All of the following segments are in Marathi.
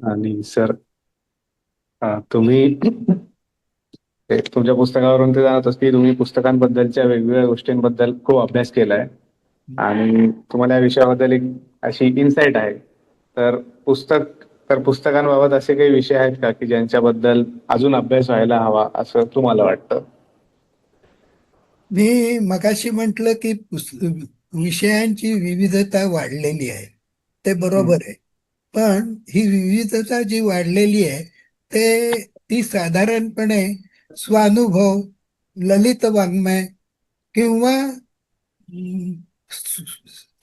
आणि सर, तुम्ही तुमच्या पुस्तकावरून ते जाणवतच की तुम्ही पुस्तकांबद्दलच्या वेगवेगळ्या गोष्टींबद्दल खूप अभ्यास केलाय आणि तुम्हाला या विषयाबद्दल एक अशी इन्साइट आहे. तर पुस्तकांबाबत असे काही विषय आहेत का की ज्यांच्याबद्दल अजून अभ्यास व्हायला हवा असं तुम्हाला वाटतं? मी मगाशी म्हटलं की विषयांची विविधता वाढलेली आहे. ते हम्म. बरोबर आहे. पण ही विविधता जी वाढलेली आहे ती साधारणपणे स्वानुभव, ललित वाङ्मय किंवा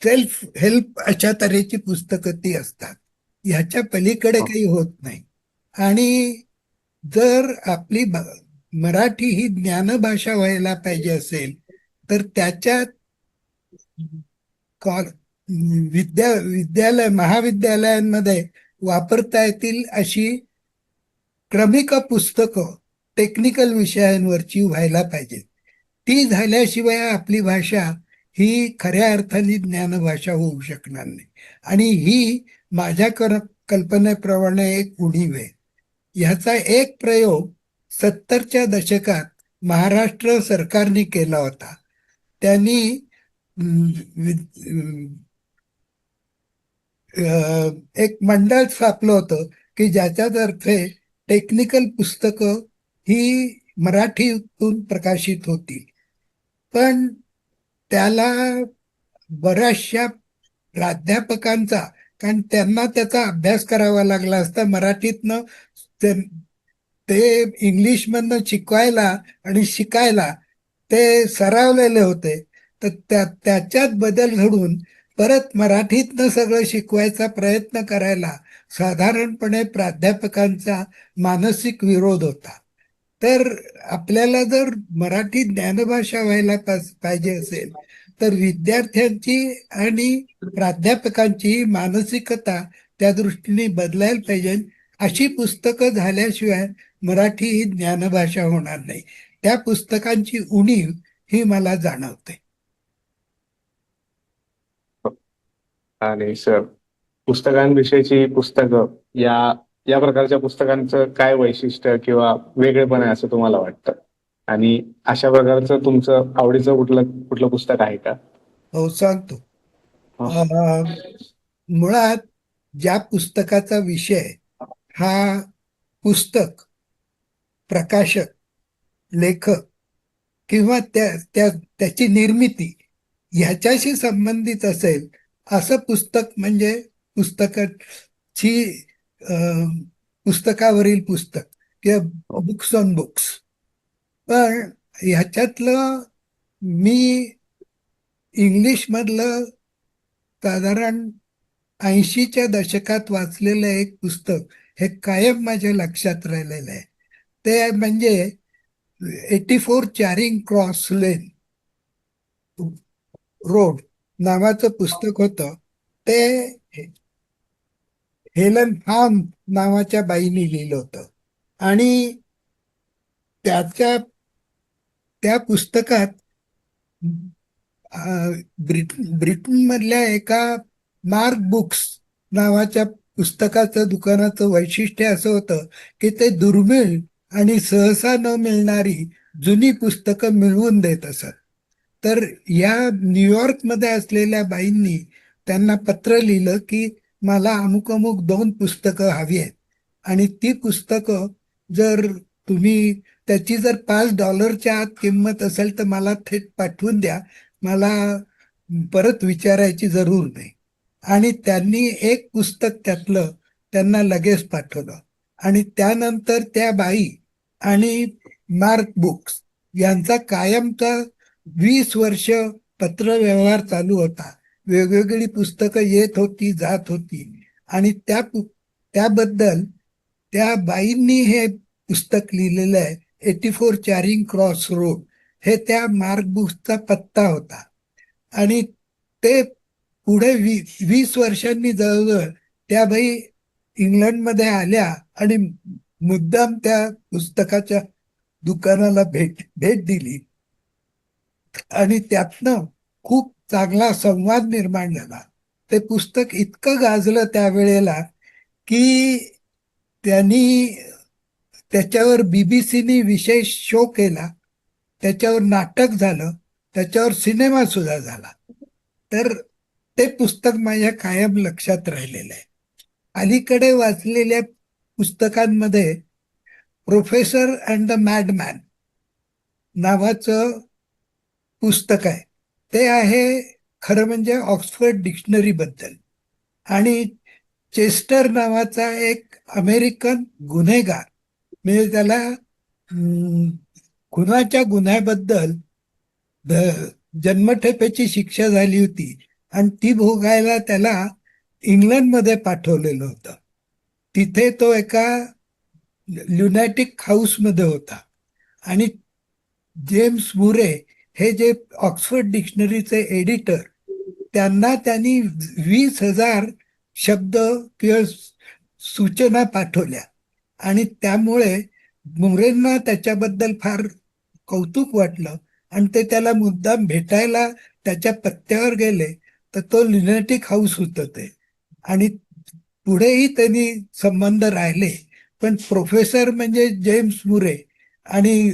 सेल्फ हेल्प अशा तऱ्हेची पुस्तकं ती असतात. ह्याच्या पलीकडे हो. काही होत नाही. आणि जर आपली मराठी ही ज्ञानभाषा व्हायला पाहिजे असेल तर त्याच्यात कॉल विद्यालय महाविद्यालयांमध्ये वापरता येतील अशी क्रमिक पुस्तकं टेक्निकल विषयांवरची व्हायला पाहिजेत. ती झाल्याशिवाय आपली भाषा ही खऱ्या अर्थाने ज्ञानभाषा होऊ शकणार नाही. आणि ही माझ्या कल्पनेप्रमाणे एक उणीव आहे. ह्याचा एक प्रयोग 70च्या दशकात महाराष्ट्र सरकारने केला होता. त्यांनी एक मंडळ स्थापलं होतं की ज्याच्यातर्फे टेक्निकल पुस्तकं ही मराठीतून प्रकाशित होतील. पण त्याला बऱ्याचशा प्राध्यापकांचा, कारण त्यांना त्याचा अभ्यास करावा लागला असता मराठीतनं, ते ते इंग्लिशमधनं शिकवायला आणि शिकायला ते सरावलेले होते. तर त्याच्यात बदल घडून परत मराठीतनं सगळं शिकवायचा प्रयत्न करायला साधारणपणे प्राध्यापकांचा मानसिक विरोध होता. तर आपल्याला जर मराठी ज्ञानभाषा व्हायला पाहिजे असेल तर विद्यार्थ्यांची आणि प्राध्यापकांची मानसिकता त्या दृष्टीने बदलायला पाहिजे. अशी पुस्तकं झाल्याशिवाय मराठी ही ज्ञानभाषा होणार नाही. त्या पुस्तकांची उणीव ही मला जाणवते. आणि सर, पुस्तकांविषयीची पुस्तकं या या प्रकारच्या पुस्तकांचं काय वैशिष्ट्य किंवा वेगळेपण आहे असं तुम्हाला वाटतं? आणि अशा प्रकारचं तुमचं आवडीचं कुठलं कुठलं पुस्तक आहे का? हो, सांगतो. हो. अं, मुळात ज्या पुस्तकाचा विषय हा पुस्तक, प्रकाशक, लेखक किंवा त्याची निर्मिती ह्याच्याशी संबंधित असेल असं पुस्तक म्हणजे पुस्तकाची अं, पुस्तकावरील पुस्तक किंवा बुक्स ऑन बुक्स. पण ह्याच्यातलं मी इंग्लिश मधलं साधारण 80च्या दशकात वाचलेलं एक पुस्तक हे कायम माझ्या लक्षात राहिलेलं आहे. ते म्हणजे 84 चारिंग क्रॉस लेन रोड नावाचं पुस्तक होतं. ते हेलन हाम नावाच्या बाईने लिहिलं होतं. आणि त्याच्या त्या पुस्तकात ब्रिटनमधल्या एका मार्क बुक्स नावाच्या पुस्तकाचं दुकानाचं वैशिष्ट्य असं होतं की ते दुर्मिळ आणि सहसा न मिळणारी जुनी पुस्तकं मिळवून देत असत. तर या न्यूयॉर्कमध्ये असलेल्या बाईंनी त्यांना पत्र लिहिलं की मला अमुक अमुक 2 पुस्तकं हवी आहेत आणि ती पुस्तकं जर तुम्ही त्याची जर $5च्या आत किंमत असेल तर मला थेट पाठवून द्या, मला परत विचारायची जरूर नाही. आणि त्यांनी एक पुस्तक त्यातलं त्यांना लगेच पाठवलं. आणि त्यानंतर त्या बाई आणि मार्क बुक्स यांचा कायमचा 20 वर्ष पत्रव्यवहार चालू होता. वेगवेगळी पुस्तकं येत होती, जात होती. आणि त्याबद्दल त्या बाईंनी हे पुस्तक लिहिलेलं आहे. 84 चारिंग क्रॉस रोड हे त्या मार्क बुक्सचा पत्ता होता. आणि ते पुढे 20 वर्षांनी जवळजवळ त्या बाई इंग्लंडमध्ये आल्या आणि मुद्दाम त्या पुस्तकाच्या दुकानाला भेट भेट दिली. आणि त्यातनं खूप चांगला संवाद निर्माण झाला. ते पुस्तक इतकं गाजलं त्यावेळेला की त्यांनी त्याच्यावर बीबीसीनी विशेष शो केला, त्याच्यावर नाटक झालं, त्याच्यावर सिनेमा सुद्धा झाला. तर ते पुस्तक माझ्या कायम लक्षात राहिलेलं आहे. अलीकडे वाचलेल्या पुस्तकांमध्ये प्रोफेसर अँड द मॅडमॅन नावाचं पुस्तक आहे. ते आहे खरं म्हणजे ऑक्सफर्ड डिक्शनरी बद्दल. आणि चेस्टर नावाचा एक अमेरिकन गुन्हेगार, म्हणजे त्याला खुनाच्या गुन्ह्याबद्दल जन्मठेपेची शिक्षा झाली होती आणि ती भोगायला त्याला इंग्लंडमध्ये पाठवलेलं होतं. तिथे तो एका ल्युनॅटिक हाऊसमध्ये होता आणि जेम्स मुरे हे जे ऑक्सफर्ड डिक्शनरीचे एडिटर, त्यांना त्यांनी 20,000 शब्द किंवा सूचना पाठवल्या आणि त्यामुळे मुरेंना त्याच्याबद्दल फार कौतुक वाटलं आणि ते त्याला मुद्दाम भेटायला त्याच्या पत्त्यावर गेले. तर तो ल्युनॅटिक हाऊस होतं ते, आणि पुढेही त्यांनी संबंध राहिले. पण प्रोफेसर म्हणजे जेम्स मुरे आणि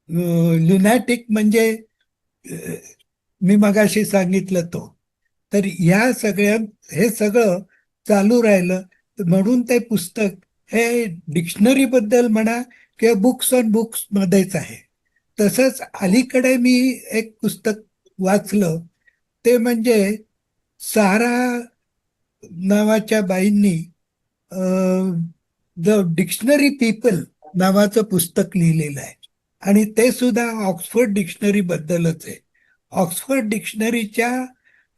ल्युनॅटिक म्हणजे मी मगाशी सांगितलं तो. तर ह्या सगळ्या हे सगळं चालू राहिलं, म्हणून ते पुस्तक हे डिक्शनरी बद्दल म्हणा किंवा बुक्स ऑन बुक्स मध्येच आहे. तसंच अलीकडे मी एक पुस्तक वाचलं, ते म्हणजे सारा नावाच्या बाईंनी द डिक्शनरी पीपल नावाचं पुस्तक लिहिलेलं आहे आणि ते सुद्धा ऑक्सफर्ड डिक्शनरी बद्दलच आहे. ऑक्सफर्ड डिक्शनरीच्या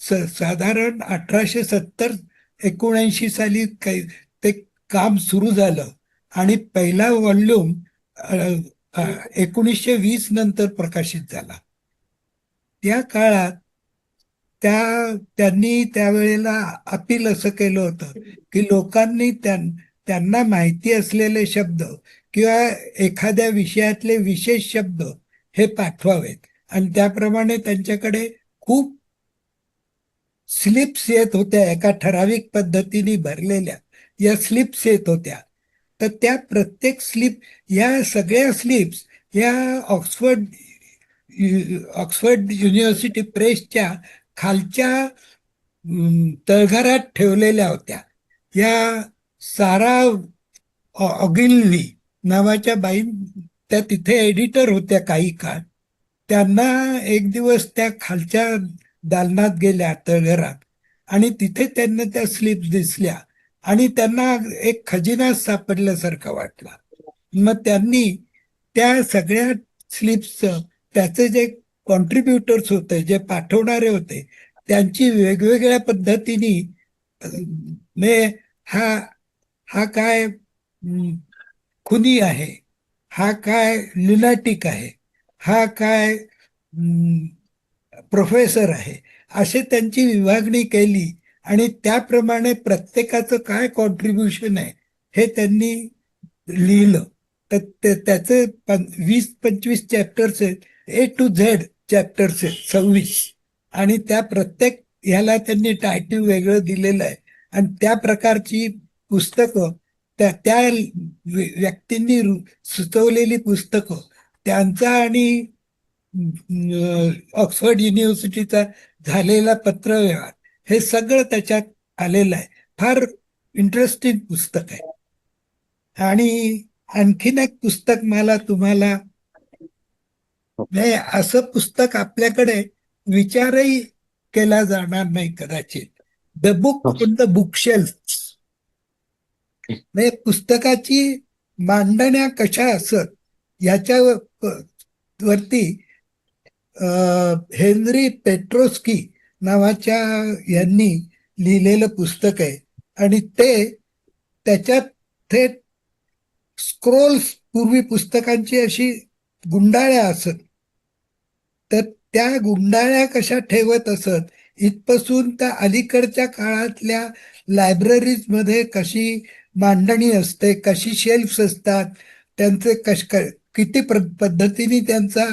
साधारण 1870-79 साली ते काम सुरू झालं आणि पहिला व्हॉल्यूम 1920 नंतर प्रकाशित झाला. त्या काळात त्यांनी त्यावेळेला अपील असं केलं होतं की लोकांनी त्यांना माहिती असलेले शब्द किंवा एखाद्या विषयातले विशेष शब्द हे पाठवावेत. आणि त्याप्रमाणे त्यांच्याकडे खूप स्लिप्स येत होत्या, एका ठराविक पद्धतीने भरलेल्या या स्लिप्स येत होत्या. तर त्या प्रत्येक स्लिप, या सगळ्या स्लिप्स या ऑक्सफर्ड युनिव्हर्सिटी प्रेसच्या खालच्या तळघरात ठेवलेल्या होत्या. या सारा ऑगिल्वी नावाच्या बाई त्या तिथे एडिटर होत्या काही काळ. त्यांना एक दिवस त्या खालच्या दालनात गेल्या, तळघरात, आणि तिथे त्यांना त्या स्लिप्स दिसल्या आणि त्यांना एक खजिना सापडल्यासारखा वाटला. मग त्यांनी त्या सगळ्या स्लिप्सचं, त्याचे जे कॉन्ट्रीब्युटर्स होते, जे पाठवणारे होते, त्यांची वेगवेगळ्या पद्धतीने हा हा काय खुनी आहे, हा काय लुनाटिक आहे, हा काय प्रोफेसर आहे, असे त्यांची विभागणी केली आणि त्याप्रमाणे प्रत्येकाचं काय कॉन्ट्रीब्युशन आहे हे त्यांनी लिहिलं. तर त्याचे 20-25 चॅप्टर्स आहेत, A to Z चॅप्टर्स आहेत 26, आणि त्या प्रत्येक ह्याला त्यांनी टायटिल वेगळं दिलेलं आहे. आणि त्या प्रकारची पुस्तकं, त्या त्या व्यक्तींनी सुचवलेली पुस्तकं, त्यांचा आणि ऑक्सफर्ड युनिव्हर्सिटीचा झालेला पत्रव्यवहार, हे सगळं त्याच्यात आलेलं आहे. फार इंटरेस्टिंग पुस्तक आहे. आणि आणखीन एक पुस्तक मला तुम्हाला, असं पुस्तक आपल्याकडे विचारही केला जाणार नाही कदाचित, the book on the bookshelf. म्हणजे पुस्तकाची मांडण्या कशा असत याच्या वरती हेनरी पेट्रोस्की नावाच्या यांनी लिहिलेलं पुस्तक आहे. आणि त्याच्यात थेट स्क्रोल्स, पूर्वी पुस्तकांची अशी गुंडाळ्या असत, तर त्या गुंडाळ्या कशा ठेवत असत इथपासून त्या अलीकडच्या काळातल्या लायब्ररीज मध्ये कशी मांडणी असते, कशी शेल्फ्स असतात, त्यांचे किती पद्धतीने त्यांचा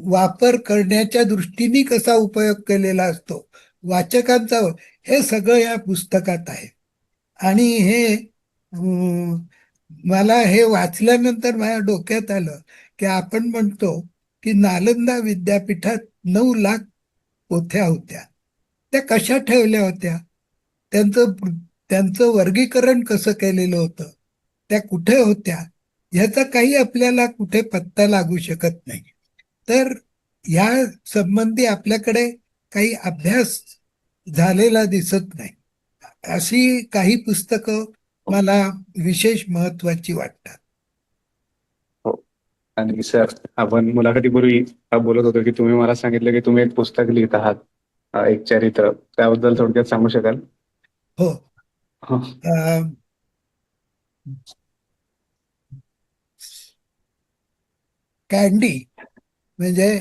वापर करण्याच्या दृष्टीने कसा उपयोग केलेला असतो वाचकांचा, हे सगळं या पुस्तकात आहे. आणि हे अं, मला हे वाचल्यानंतर माझ्या डोक्यात आलं की आपण म्हणतो की नालंदा विद्यापीठात 9 लाख पोथ्या होत्या. त्या कशा ठेवल्या होत्या? त्यांचं त्यांचं वर्गीकरण कसं केलेलं होतं? त्या कुठे होत्या? ह्याचा काही आपल्याला कुठे पत्ता लागू शकत नाही. तर या संबंधी आपल्याकडे काही अभ्यास झालेला दिसत नाही. अशी काही पुस्तकं मला विशेष महत्वाची वाटतात. हो. आणि सर, आपण मुलाखतीपूर्वी बोलत होतो की तुम्ही मला सांगितलं की तुम्ही एक पुस्तक लिहित आहात, एक चरित्र. त्याबद्दल थोडक्यात सांगू शकाल? हो. हो. अं, कॅन्डी म्हणजे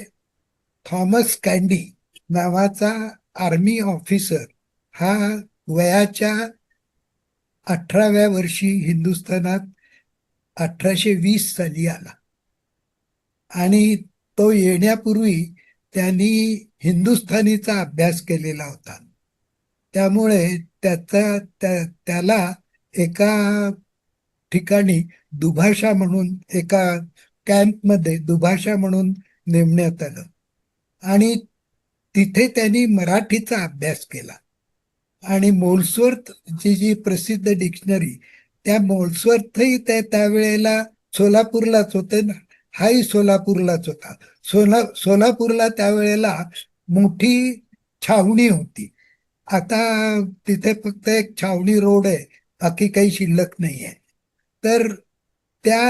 थॉमस कॅन्डी नावाचा आर्मी ऑफिसर हा वयाच्या 18व्या वर्षी हिंदुस्थानात 1820 साली आला. आणि तो येण्यापूर्वी त्यांनी हिंदुस्थानीचा अभ्यास केलेला होता. त्यामुळे त्याला एका ठिकाणी दुभाषा म्हणून, एका कॅम्पमध्ये दुभाषा म्हणून नेमण्यात आलं. आणि तिथे त्यांनी मराठीचा अभ्यास केला. आणि मोल्सवर्थ जी प्रसिद्ध डिक्शनरी, त्या मोल्सवर्थही त्यावेळेला सोलापूरलाच होते ना. हाही सोलापूरलाच होता. सोलापूरला त्यावेळेला मोठी छावणी होती. आता तिथे फक्त एक छावणी रोड आहे, बाकी काही शिल्लक नाही आहे. तर त्या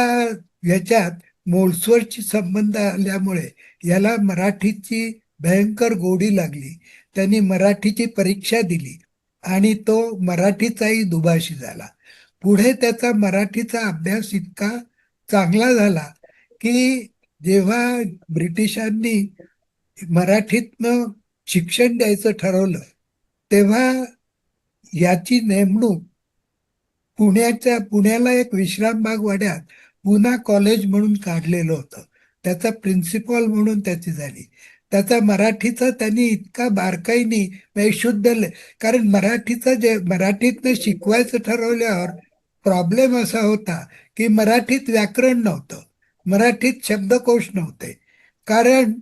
ह्याच्यात मोल्सवरची संबंध आल्यामुळे याला मराठीची भयंकर गोडी लागली. त्यांनी मराठीची परीक्षा दिली आणि तो मराठीचाही दुभाषी झाला. पुढे त्याचा मराठीचा अभ्यास इतका चांगला झाला की जेव्हा ब्रिटिशांनी मराठीतनं शिक्षण द्यायचं ठरवलं, तेव्हा याची नेमणूक पुण्याला एक विश्रामबाग वाड्यात पुना कॉलेज म्हणून काढलेलं होतं. त्याचा प्रिन्सिपॉल म्हणून त्याची झाली. त्याचा मराठीचा त्यांनी इतका बारकाईने म्हणजे कारण मराठीतनं शिकवायचं ठरवल्यावर प्रॉब्लेम असा होता की मराठीत व्याकरण नव्हतं, मराठीत शब्दकोश नव्हते. कारण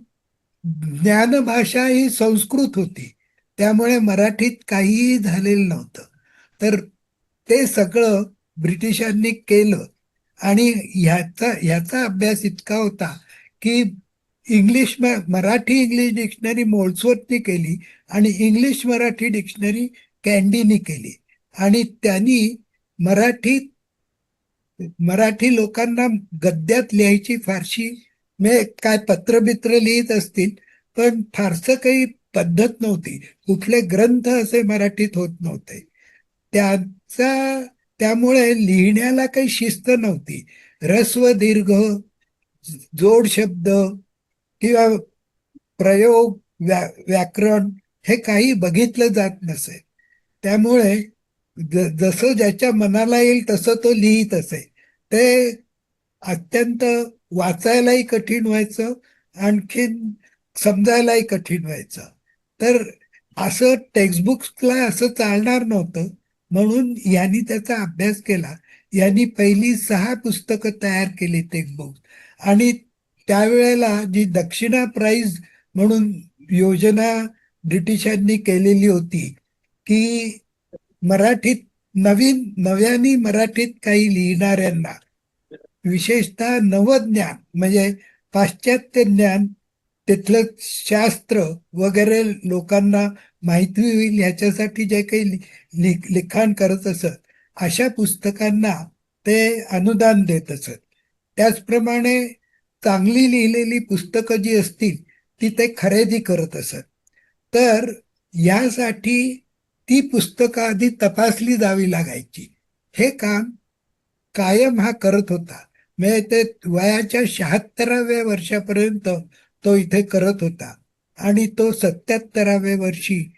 ज्ञानभाषा ही संस्कृत होती, त्यामुळे मराठीत काहीही झालेलं नव्हतं. तर ते सगळं ब्रिटिशांनी केलं. आणि ह्याचा अभ्यास इतका होता की मराठी इंग्लिश डिक्शनरी मोल्सवर्थनी केली आणि इंग्लिश मराठी डिक्शनरी कॅन्डीनी केली. आणि त्यांनी मराठीत मराठी लोकांना गद्यात लिहायची फारशी, म्हणजे काय पत्रबित्र लिहित असतील, पण फारसं काही पद्धत नव्हती. कुठले ग्रंथ असे मराठीत होत नव्हते. त्याचा त्यामुळे लिहिण्याला काही शिस्त नव्हती. ऱ्हस्व दीर्घ, जोड शब्द किंवा प्रयोग, व्याकरण हे काही बघितलं जात नसे. त्यामुळे जसं ज्याच्या मनाला येईल तसं तो लिहित असे. ते अत्यंत वाचायलाही कठीण व्हायचं, आणखीन समजायलाही कठीण व्हायचं. तर असं टेक्स्टबुक्सला असं चालणार नव्हतं. म्हणून यांनी त्याचा अभ्यास केला. यांनी पहिली 6 पुस्तकं तयार केली टेक्स्टबुक. आणि त्यावेळेला जी दक्षिणा प्राईज म्हणून योजना ब्रिटिशांनी केलेली होती की मराठीत नव्याने मराठीत काही लिहिणाऱ्यांना, विशेषतः नवज्ञान म्हणजे पाश्चात्य ज्ञान, तिथलं शास्त्र वगैरे लोकांना माहिती होईल ह्याच्यासाठी जे काही लिखाण करत असत, अशा पुस्तकांना ते अनुदान देत असत. त्याचप्रमाणे चांगली लिहिलेली पुस्तकं जी असतील ती ते खरेदी करत असत. तर यासाठी ती पुस्तकं आधी तपासली जावी लागायची. हे काम कायम हा करत होता. म्हणजे ते वयाच्या 76व्या वर्षापर्यंत तो इथे करत होता. आणि तो 77व्या वर्षी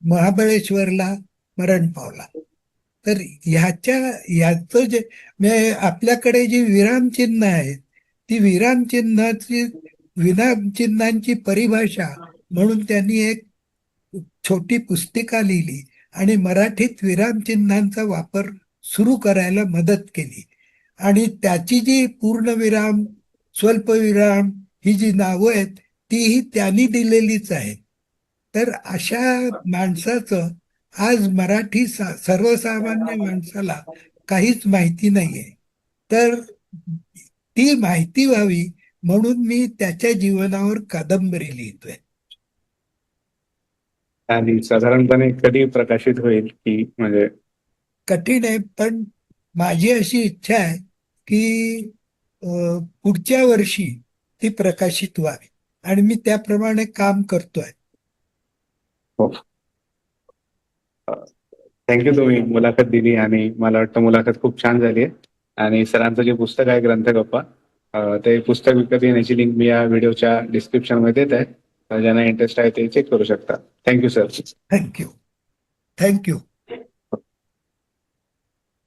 महाबळेश्वरला मरण पावला. तर ह्याचं जे म्हणजे आपल्याकडे जी विरामचिन्ह आहेत, ती विरामचिन्हांची परिभाषा म्हणून त्यांनी एक छोटी पुस्तिका लिहिली आणि मराठीत विरामचिन्हांचा वापर सुरू करायला मदत केली. आणि त्याची जी पूर्णविराम, स्वल्पविराम ही जी नावं आहेत तीही त्यांनी दिलेलीच आहेत. तर अशा माणसाचं आज मराठी सर्वसामान्य माणसाला काहीच माहिती नाहीये. तर ती माहिती व्हावी म्हणून मी त्याच्या जीवनावर कादंबरी लिहितोय. आणि साधारणपणे कधी प्रकाशित होईल की म्हणजे? कठीण आहे, पण माझी अशी इच्छा आहे की पुढच्या वर्षी ती प्रकाशित व्हावी आणि मी त्याप्रमाणे काम करतोय. हो. थँक्यू, तुम्ही मुलाखत दिली आणि मला वाटतं मुलाखत खूप छान झाली आहे. आणि सरांचं जे पुस्तक आहे ग्रंथगप्पा, ते पुस्तक विकत घेण्याची लिंक मी या व्हिडिओच्या डिस्क्रिप्शन मध्ये देत आहे. ज्यांना इंटरेस्ट आहे ते चेक करू शकता. Thank you sir. थँक्यू. थँक्यू.